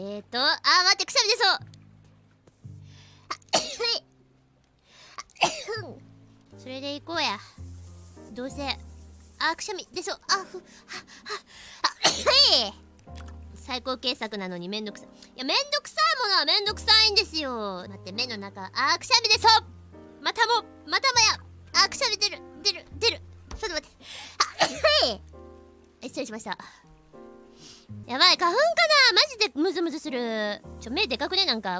待って、くしゃみ出そうそれで行こうや。どうせくしゃみ出そう。最高傑作なのにめんどくさい。いや、めんどくさいものはめんどくさいんですよ。待って、目の中くしゃみ出そう。またもやくしゃみ出る。ちょっと待って失礼しました。やばい、花粉かな。マジでムズムズする。目でかくねなんか。